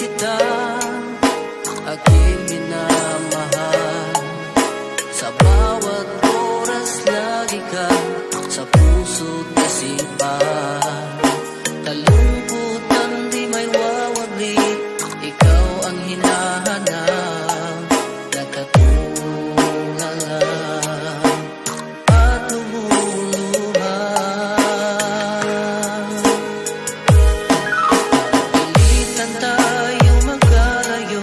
kita, aking minamahal. Sa bawat oras lagi ka sa puso't isipan. Kalungkutan di may wawaglit, ikaw ang hinahanap. Nagkatungal lang at lumuluhan. Pilitan tayo magkalayo,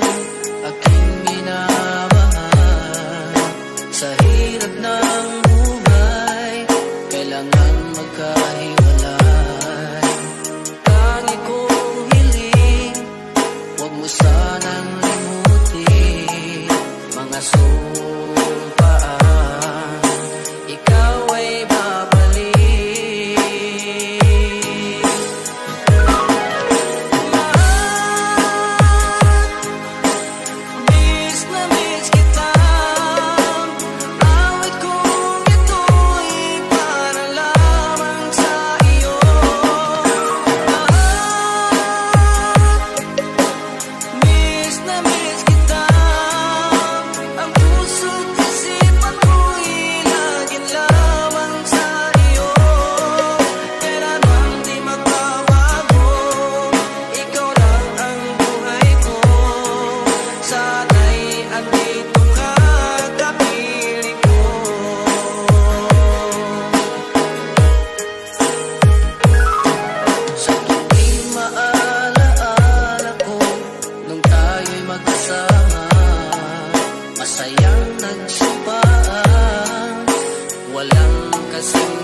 aking minamahal. Sa hirap ng buhay, kailangan magkahiwalay. Tangi kong hiling, huwag mo sanang limutin mga sumpaan, ikaw ay babalik. Mahal, miss na miss kita. Awit kong ito'y para lamang sa iyo. Mahal, miss na miss kita. Ang puso't isipan ko'y laging lamang sa iyo. Kailanman di magbabago, ikaw lang ang buhay ko. Sana'y andito ka, kapiling ko. Sa tuwing maalaala ko, nung tayo'y magkasama, masayang nagsumpaan, walang kasing